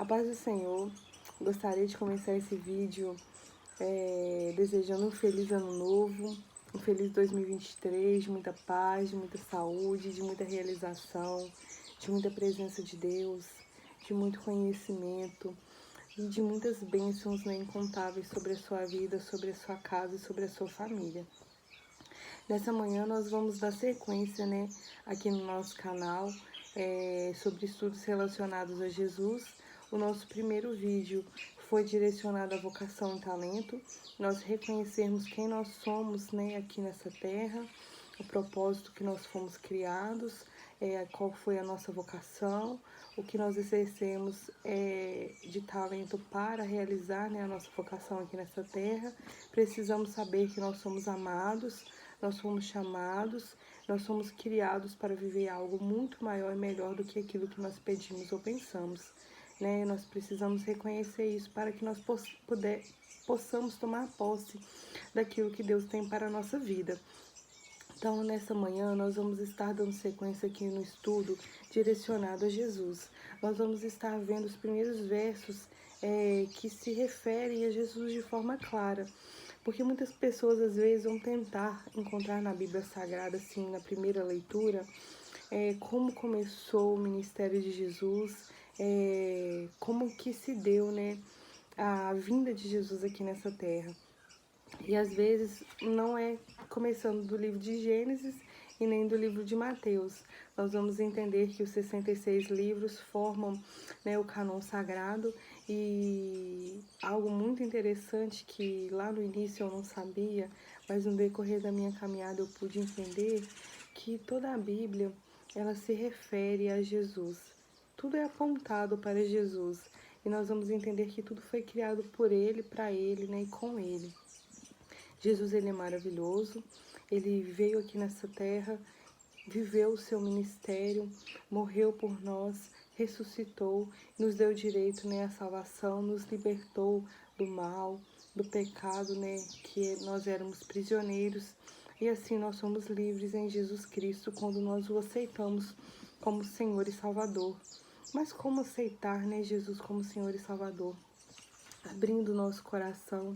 A paz do Senhor. Gostaria de começar esse vídeo desejando um feliz ano novo, um feliz 2023, de muita paz, de muita saúde, de muita realização, de muita presença de Deus, de muito conhecimento e de muitas bênçãos, né, incontáveis sobre a sua vida, sobre a sua casa e sobre a sua família. Nessa manhã nós vamos dar sequência, né, aqui no nosso canal, sobre estudos relacionados a Jesus. O nosso primeiro vídeo foi direcionado à vocação e talento, nós reconhecermos quem nós somos, né, aqui nessa terra, o propósito que nós fomos criados, qual foi a nossa vocação, o que nós exercemos de talento para realizar, né, a nossa vocação aqui nessa terra. Precisamos saber que nós somos amados, nós fomos chamados, nós somos criados para viver algo muito maior e melhor do que aquilo que nós pedimos ou pensamos, né? Nós precisamos reconhecer isso para que nós possamos tomar posse daquilo que Deus tem para a nossa vida. Então, nessa manhã, nós vamos estar dando sequência aqui no estudo direcionado a Jesus. Nós vamos estar vendo os primeiros versos que se referem a Jesus de forma clara. Porque muitas pessoas, às vezes, vão tentar encontrar na Bíblia Sagrada, assim, na primeira leitura, como começou o ministério de Jesus, como que se deu, né, a vinda de Jesus aqui nessa terra. E às vezes não é começando do livro de Gênesis e nem do livro de Mateus. Nós vamos entender que os 66 livros formam, né, o cânon sagrado, e algo muito interessante que lá no início eu não sabia, mas no decorrer da minha caminhada eu pude entender que toda a Bíblia ela se refere a Jesus. Tudo é apontado para Jesus. E nós vamos entender que tudo foi criado por Ele, para Ele, né, e com Ele. Jesus, ele é maravilhoso, ele veio aqui nessa terra, viveu o seu ministério, morreu por nós, ressuscitou, nos deu direito, né, à salvação, nos libertou do mal, do pecado, né, que nós éramos prisioneiros, e assim nós somos livres em Jesus Cristo quando nós o aceitamos como Senhor e Salvador. Mas como aceitar, né, Jesus como Senhor e Salvador? Abrindo o nosso coração,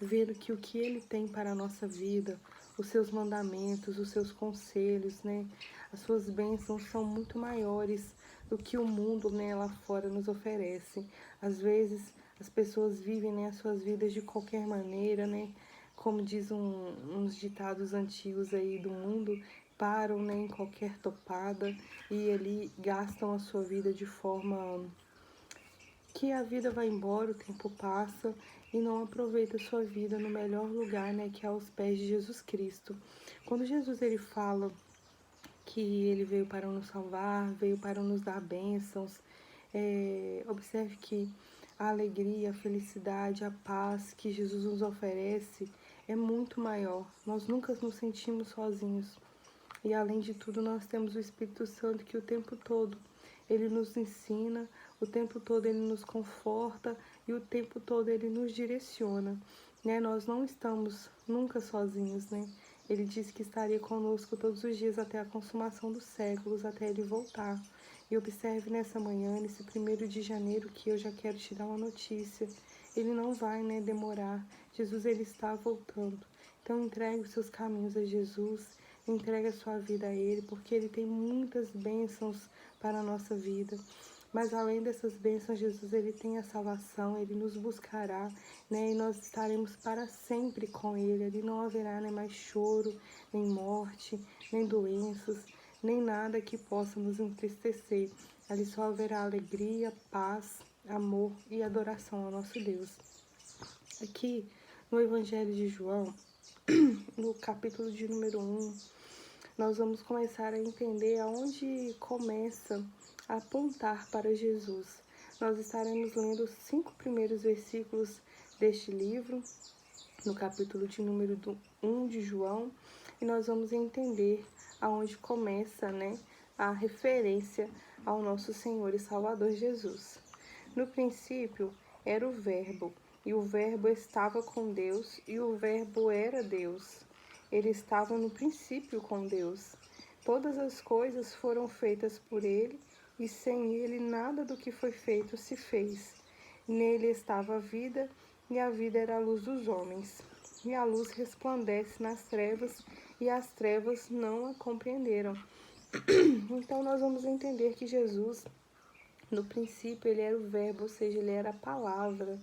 vendo que o que Ele tem para a nossa vida, os seus mandamentos, os seus conselhos, né, as suas bênçãos são muito maiores do que o mundo, né, lá fora nos oferece. Às vezes as pessoas vivem, né, as suas vidas de qualquer maneira, né, como diz uns ditados antigos aí do mundo, param, né, em qualquer topada e ali gastam a sua vida de forma que a vida vai embora, o tempo passa e não aproveita a sua vida no melhor lugar, né, que é aos pés de Jesus Cristo. Quando Jesus ele fala que ele veio para nos salvar, veio para nos dar bênçãos, observe que a alegria, a felicidade, a paz que Jesus nos oferece é muito maior. Nós nunca nos sentimos sozinhos. E além de tudo, nós temos o Espírito Santo que o tempo todo ele nos ensina, o tempo todo ele nos conforta e o tempo todo ele nos direciona, né? Nós não estamos nunca sozinhos, né? Ele disse que estaria conosco todos os dias até a consumação dos séculos, até ele voltar. E observe nessa manhã, nesse 1º de janeiro, que eu já quero te dar uma notícia. Ele não vai, né, demorar. Jesus, ele está voltando. Então entregue os seus caminhos a Jesus, entregue a sua vida a Ele, porque Ele tem muitas bênçãos para a nossa vida. Mas além dessas bênçãos, Jesus, Ele tem a salvação, Ele nos buscará, né? E nós estaremos para sempre com Ele. Ali não haverá nem mais choro, nem morte, nem doenças, nem nada que possa nos entristecer. Ali só haverá alegria, paz, amor e adoração ao nosso Deus. Aqui no Evangelho de João, no capítulo de número 1, nós vamos começar a entender aonde começa a apontar para Jesus. Nós estaremos lendo os 5 primeiros versículos deste livro, no capítulo de número 1 de João, e nós vamos entender aonde começa, né, a referência ao nosso Senhor e Salvador Jesus. No princípio era o Verbo, e o Verbo estava com Deus, e o Verbo era Deus. Ele estava no princípio com Deus. Todas as coisas foram feitas por ele, e sem ele nada do que foi feito se fez. Nele estava a vida, e a vida era a luz dos homens. E a luz resplandece nas trevas, e as trevas não a compreenderam. Então nós vamos entender que Jesus, no princípio, ele era o verbo, ou seja, ele era a palavra.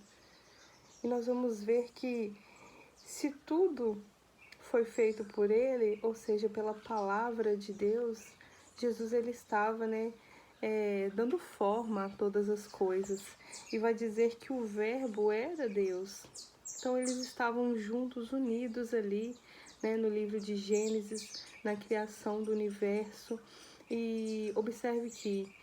E nós vamos ver que se tudo foi feito por ele, ou seja, pela palavra de Deus, Jesus ele estava, dando forma a todas as coisas. E vai dizer que o verbo era Deus. Então eles estavam juntos, unidos ali, no livro de Gênesis, na criação do universo. E observe que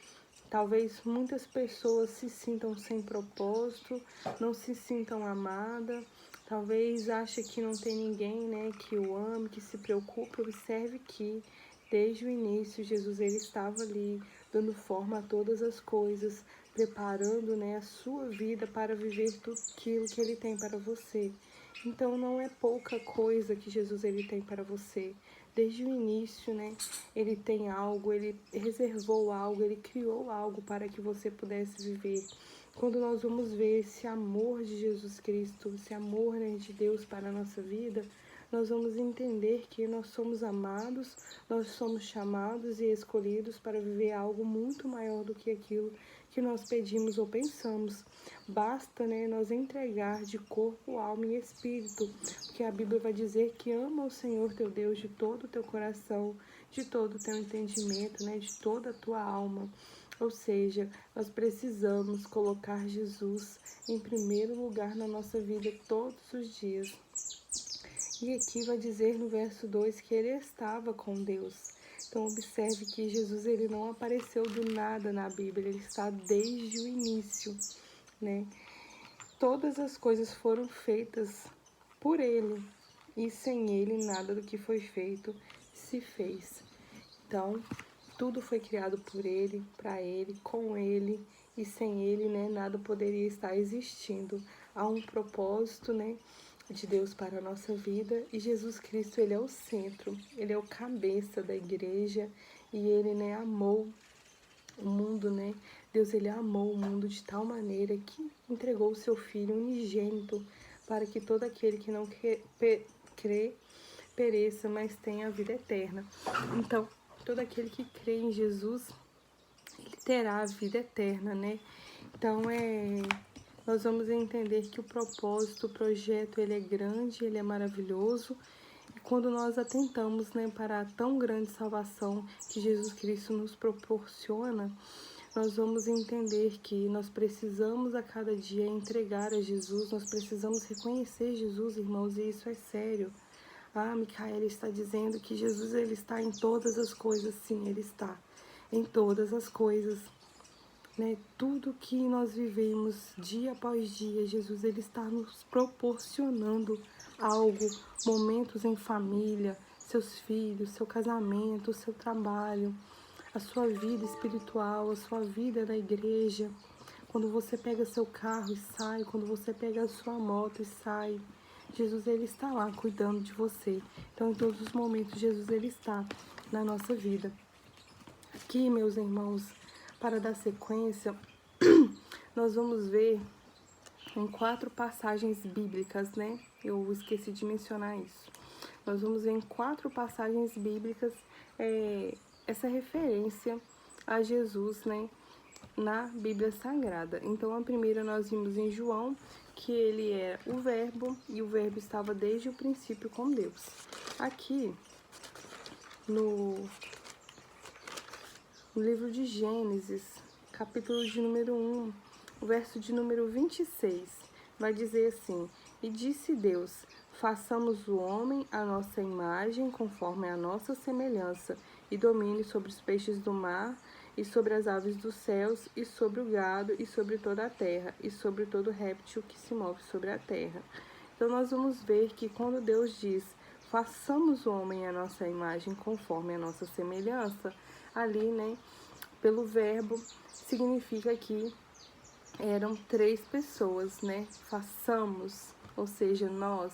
talvez muitas pessoas se sintam sem propósito, não se sintam amadas, talvez ache que não tem ninguém, que o ame, que se preocupe. Observe que desde o início Jesus ele estava ali dando forma a todas as coisas, preparando, a sua vida para viver tudo aquilo que ele tem para você. Então não é pouca coisa que Jesus ele tem para você. Desde o início, ele tem algo, ele reservou algo, ele criou algo para que você pudesse viver. Quando nós vamos ver esse amor de Jesus Cristo, esse amor, de Deus para a nossa vida, nós vamos entender que nós somos amados, nós somos chamados e escolhidos para viver algo muito maior do que aquilo que nós pedimos ou pensamos. Basta, nós entregar de corpo, alma e espírito, porque a Bíblia vai dizer que ama o Senhor teu Deus de todo o teu coração, de todo o teu entendimento, de toda a tua alma. Ou seja, nós precisamos colocar Jesus em primeiro lugar na nossa vida todos os dias. E aqui vai dizer no verso 2 que ele estava com Deus. Então observe que Jesus ele não apareceu do nada na Bíblia, ele está desde o início, Todas as coisas foram feitas por ele, e sem ele nada do que foi feito se fez. Então, tudo foi criado por ele, para ele, com ele, e sem ele, nada poderia estar existindo. Há um propósito, de Deus para a nossa vida, e Jesus Cristo, ele é o centro, ele é o cabeça da igreja, e ele, amou o mundo, Deus, ele amou o mundo de tal maneira que entregou o seu Filho unigênito para que todo aquele que não crê pereça, mas tenha a vida eterna. Então, todo aquele que crê em Jesus, ele terá a vida eterna, Então, nós vamos entender que o propósito, o projeto, ele é grande, ele é maravilhoso. E quando nós atentamos, para a tão grande salvação que Jesus Cristo nos proporciona, nós vamos entender que nós precisamos a cada dia entregar a Jesus, nós precisamos reconhecer Jesus, irmãos, e isso é sério. Micaela está dizendo que Jesus ele está em todas as coisas. Sim, ele está em todas as coisas. Tudo que nós vivemos dia após dia, Jesus ele está nos proporcionando algo, momentos em família, seus filhos, seu casamento, seu trabalho, a sua vida espiritual, a sua vida na igreja. Quando você pega seu carro e sai, quando você pega a sua moto e sai, Jesus ele está lá cuidando de você. Então, em todos os momentos, Jesus ele está na nossa vida. Aqui, meus irmãos, para dar sequência, nós vamos ver em 4 passagens bíblicas, Eu esqueci de mencionar isso. Nós vamos ver em 4 passagens bíblicas essa referência a Jesus, na Bíblia Sagrada. Então, a primeira nós vimos em João, que ele é o verbo, e o verbo estava desde o princípio com Deus. Aqui, no livro de Gênesis, capítulo de número 1, o verso de número 26, vai dizer assim: E disse Deus, façamos o homem à nossa imagem, conforme a nossa semelhança, e domine sobre os peixes do mar, e sobre as aves dos céus, e sobre o gado, e sobre toda a terra, e sobre todo réptil que se move sobre a terra. Então nós vamos ver que quando Deus diz, façamos o homem à nossa imagem, conforme a nossa semelhança, ali, pelo verbo, significa que eram 3 pessoas, façamos, ou seja, nós,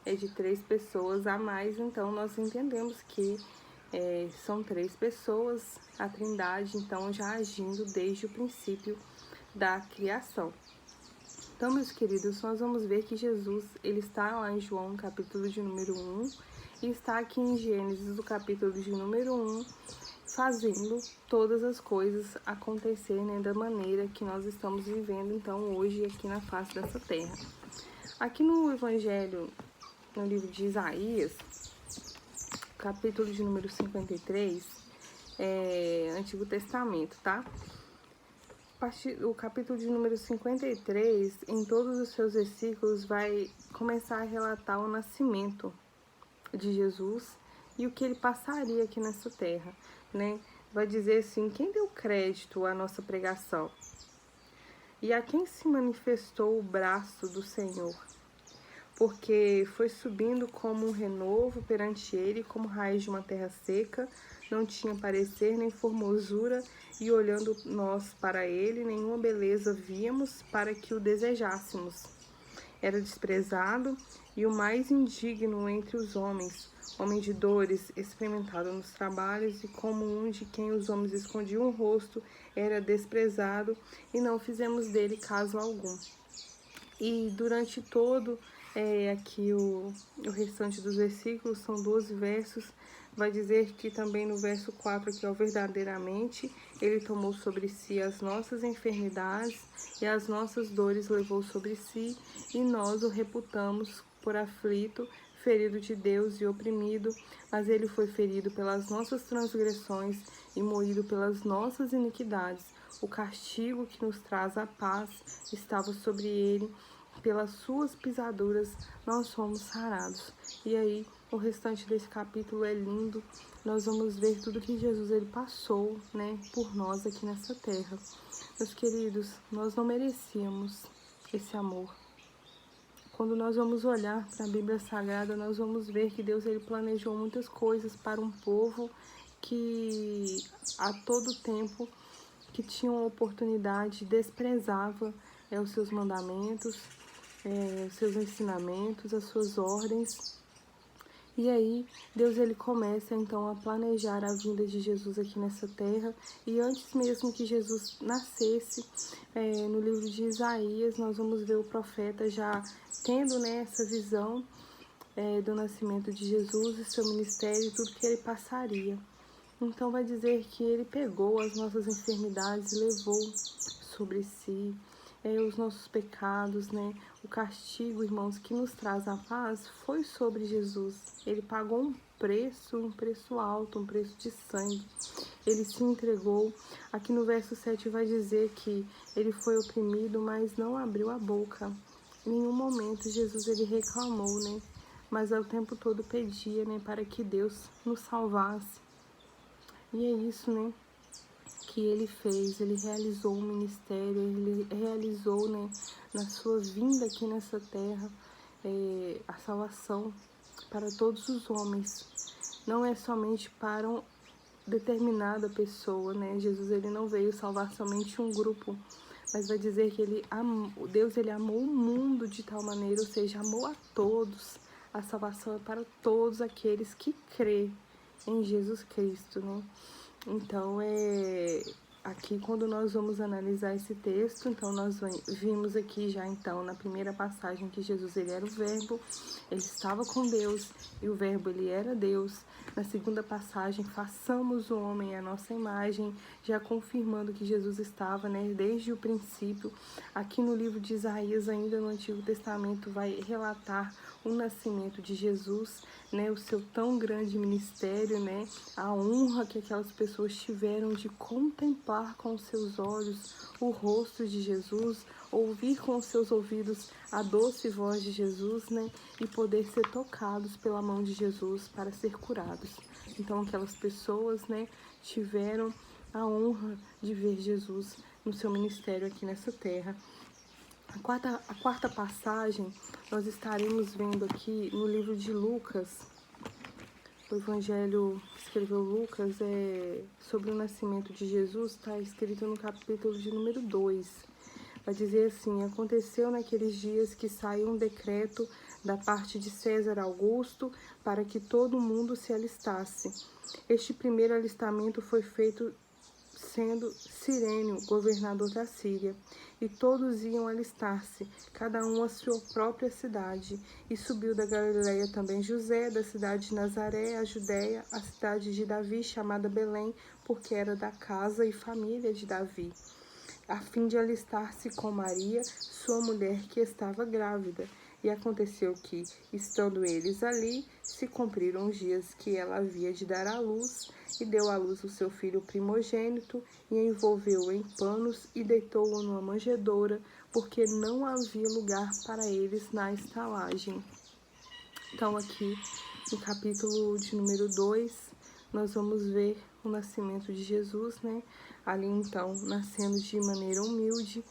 é de 3 pessoas a mais. Então nós entendemos que São 3 pessoas, a Trindade, então, já agindo desde o princípio da criação. Então, meus queridos, nós vamos ver que Jesus, ele está lá em João, capítulo de número 1, e está aqui em Gênesis, do capítulo de número 1, fazendo todas as coisas acontecerem da maneira que nós estamos vivendo, então, hoje, aqui na face dessa terra. Aqui no Evangelho, no livro de Isaías, capítulo de número 53, Antigo Testamento, tá? O capítulo de número 53, em todos os seus versículos, vai começar a relatar o nascimento de Jesus e o que ele passaria aqui nessa terra, né? Vai dizer assim, quem deu crédito à nossa pregação? E a quem se manifestou o braço do Senhor? Porque foi subindo como um renovo perante ele, como raiz de uma terra seca, não tinha parecer nem formosura, e olhando nós para ele, nenhuma beleza víamos para que o desejássemos. Era desprezado e o mais indigno entre os homens, homem de dores, experimentado nos trabalhos, e como um de quem os homens escondiam o rosto, era desprezado, e não fizemos dele caso algum. E durante todo aqui o restante dos versículos, são 12 versos, vai dizer que também no verso 4 aqui, ó, verdadeiramente, ele tomou sobre si as nossas enfermidades e as nossas dores levou sobre si, e nós o reputamos por aflito, ferido de Deus e oprimido, mas ele foi ferido pelas nossas transgressões e moído pelas nossas iniquidades. O castigo que nos traz a paz estava sobre ele, pelas suas pisaduras nós fomos sarados. E aí, o restante desse capítulo é lindo. Nós vamos ver tudo que Jesus ele passou, né, por nós aqui nessa terra. Meus queridos, nós não merecíamos esse amor. Quando nós vamos olhar para a Bíblia Sagrada, nós vamos ver que Deus ele planejou muitas coisas para um povo que a todo tempo que tinha uma oportunidade desprezava os seus mandamentos, os seus ensinamentos, as suas ordens. E aí, Deus ele começa então a planejar a vinda de Jesus aqui nessa terra. E antes mesmo que Jesus nascesse, no livro de Isaías, nós vamos ver o profeta já tendo, né, essa visão do nascimento de Jesus e seu ministério e tudo que ele passaria. Então vai dizer que ele pegou as nossas enfermidades e levou sobre si os nossos pecados, né? O castigo, irmãos, que nos traz a paz foi sobre Jesus. Ele pagou um preço alto, um preço de sangue. Ele se entregou. Aqui no verso 7 vai dizer que ele foi oprimido, mas não abriu a boca. Em nenhum momento Jesus ele reclamou, né? Mas ao tempo todo pedia, né, para que Deus nos salvasse. E é isso, né, que ele fez. Ele realizou o ministério, ele realizou, né, na sua vinda aqui nessa terra, a salvação para todos os homens. Não é somente para uma determinada pessoa, né? Jesus ele não veio salvar somente um grupo, mas vai dizer que Deus ele amou o mundo de tal maneira, ou seja, amou a todos. A salvação é para todos aqueles que crêem em Jesus Cristo, né? Então, aqui quando nós vamos analisar esse texto, então nós vimos aqui já então na primeira passagem que Jesus ele era o verbo, ele estava com Deus e o verbo ele era Deus. Na segunda passagem, façamos o homem à nossa imagem, já confirmando que Jesus estava, né, desde o princípio. Aqui no livro de Isaías, ainda no Antigo Testamento, vai relatar o nascimento de Jesus, né, o seu tão grande ministério, né, a honra que aquelas pessoas tiveram de contemplar com os seus olhos o rosto de Jesus, ouvir com os seus ouvidos a doce voz de Jesus, né, e poder ser tocados pela mão de Jesus para ser curados. Então aquelas pessoas, né, tiveram a honra de ver Jesus no seu ministério aqui nessa terra. A quarta passagem nós estaremos vendo aqui no livro de Lucas. O evangelho que escreveu Lucas sobre o nascimento de Jesus, está escrito no capítulo de número 2. Vai dizer assim: aconteceu naqueles dias que saiu um decreto da parte de César Augusto, para que todo mundo se alistasse. Este primeiro alistamento foi feito sendo Cirênio governador da Síria, e todos iam alistar-se, cada um à sua própria cidade. E subiu da Galileia também José, da cidade de Nazaré, a Judéia, a cidade de Davi, chamada Belém, porque era da casa e família de Davi, a fim de alistar-se com Maria, sua mulher, que estava grávida. E aconteceu que, estando eles ali, se cumpriram os dias que ela havia de dar à luz, e deu à luz o seu filho primogênito, e envolveu-o em panos, e deitou-o numa manjedoura, porque não havia lugar para eles na estalagem. Então, aqui, no capítulo de número 2, nós vamos ver o nascimento de Jesus, né? Ali, então, nascendo de maneira humilde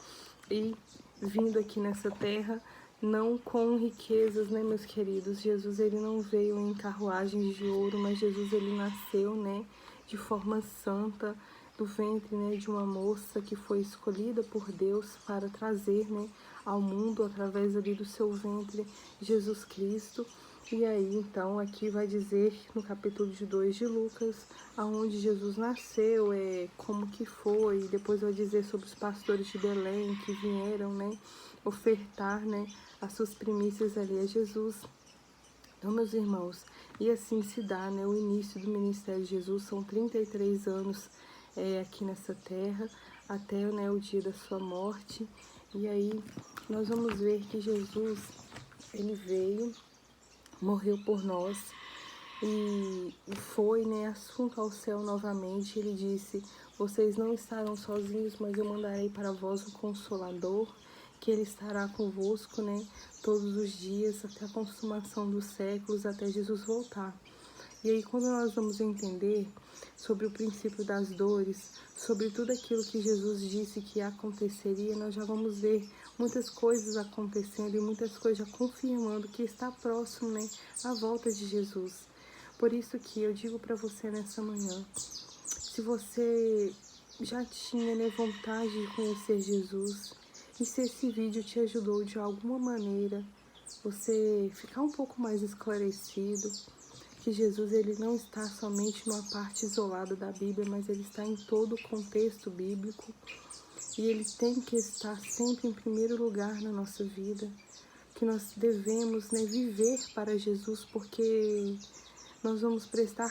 e vindo aqui nessa terra, não com riquezas, né, meus queridos? Jesus, ele não veio em carruagens de ouro, mas Jesus, ele nasceu, né, de forma santa, do ventre, né, de uma moça que foi escolhida por Deus para trazer, né, ao mundo, através ali do seu ventre, Jesus Cristo. E aí, então, aqui vai dizer, no capítulo 2 de Lucas, aonde Jesus nasceu, como que foi, depois vai dizer sobre os pastores de Belém que vieram, né, ofertar, né, as suas primícias ali a Jesus. Então, meus irmãos, e assim se dá, né, o início do ministério de Jesus, são 33 anos aqui nessa terra, até, né, o dia da sua morte. E aí, nós vamos ver que Jesus, ele veio, morreu por nós e foi, né, assunto ao céu novamente. Ele disse: vocês não estarão sozinhos, mas eu mandarei para vós o Consolador, que ele estará convosco, né, todos os dias, até a consumação dos séculos, até Jesus voltar. E aí, quando nós vamos entender sobre o princípio das dores, sobre tudo aquilo que Jesus disse que aconteceria, nós já vamos ver muitas coisas acontecendo e muitas coisas já confirmando que está próximo, né, a volta de Jesus. Por isso que eu digo para você nessa manhã, se você já tinha, né, vontade de conhecer Jesus, e se esse vídeo te ajudou de alguma maneira, você ficar um pouco mais esclarecido, que Jesus, ele não está somente numa parte isolada da Bíblia, mas ele está em todo o contexto bíblico, e ele tem que estar sempre em primeiro lugar na nossa vida, que nós devemos, né, viver para Jesus, porque nós vamos prestar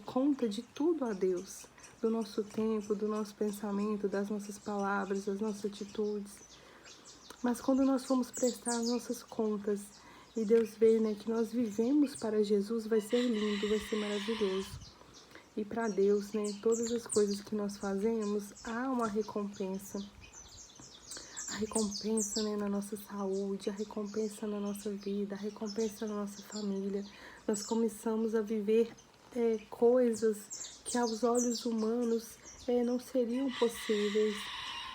conta de tudo a Deus, do nosso tempo, do nosso pensamento, das nossas palavras, das nossas atitudes. Mas quando nós formos prestar as nossas contas e Deus ver, né, que nós vivemos para Jesus, vai ser lindo, vai ser maravilhoso. E para Deus, né, todas as coisas que nós fazemos, há uma recompensa. A recompensa, né, na nossa saúde, a recompensa na nossa vida, a recompensa na nossa família. Nós começamos a viver coisas que aos olhos humanos não seriam possíveis.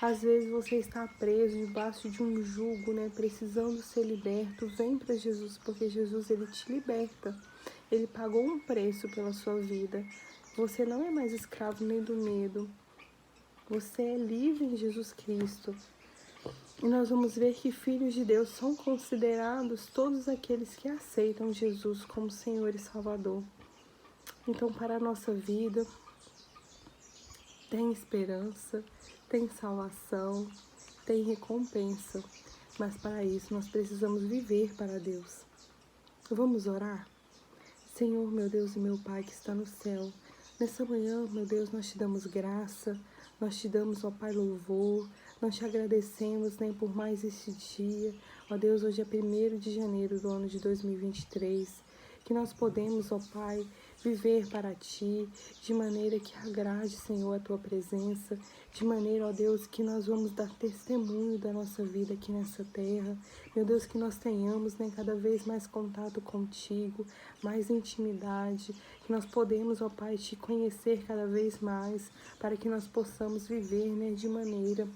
Às vezes você está preso debaixo de um jugo, né, precisando ser liberto. Vem para Jesus, porque Jesus, ele te liberta. Ele pagou um preço pela sua vida. Você não é mais escravo nem do medo. Você é livre em Jesus Cristo. E nós vamos ver que filhos de Deus são considerados todos aqueles que aceitam Jesus como Senhor e Salvador. Então, para a nossa vida, tem esperança, tem salvação, tem recompensa. Mas para isso, nós precisamos viver para Deus. Vamos orar? Senhor, meu Deus e meu Pai que está no céu, nessa manhã, meu Deus, nós te damos graça, nós te damos, ó Pai, louvor, nós te agradecemos, né, por mais este dia. Ó Deus, hoje é 1º de janeiro do ano de 2023, que nós podemos, ó Pai, viver para Ti, de maneira que agrade, Senhor, a Tua presença, de maneira, ó Deus, que nós vamos dar testemunho da nossa vida aqui nessa terra. Meu Deus, que nós tenhamos, né, cada vez mais contato contigo, mais intimidade, que nós podemos, ó Pai, Te conhecer cada vez mais, para que nós possamos viver, né, de maneira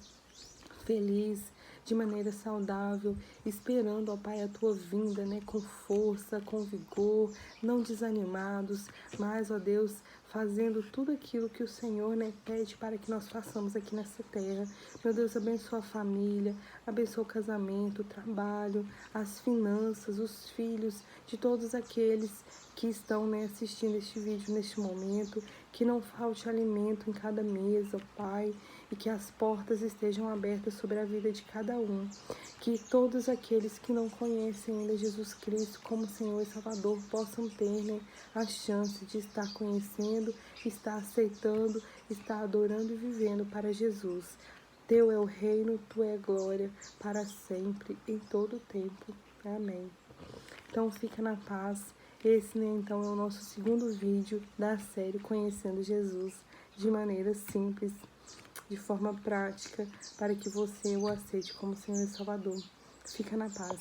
feliz, de maneira saudável, esperando, ó Pai, a Tua vinda, né, com força, com vigor, não desanimados, mas, ó Deus, fazendo tudo aquilo que o Senhor, né, pede para que nós façamos aqui nessa terra. Meu Deus, abençoa a família, abençoa o casamento, o trabalho, as finanças, os filhos de todos aqueles que estão, né, assistindo este vídeo neste momento, que não falte alimento em cada mesa, Pai, e que as portas estejam abertas sobre a vida de cada um, que todos aqueles que não conhecem ainda Jesus Cristo como Senhor e Salvador possam ter, né, a chance de estar conhecendo, estar aceitando, estar adorando e vivendo para Jesus. Teu é o reino, Tua é a glória, para sempre, em todo o tempo. Amém. Então fica na paz. Esse, né, então, é o nosso segundo vídeo da série Conhecendo Jesus, de maneira simples, de forma prática, para que você o aceite como Senhor e Salvador. Fica na paz.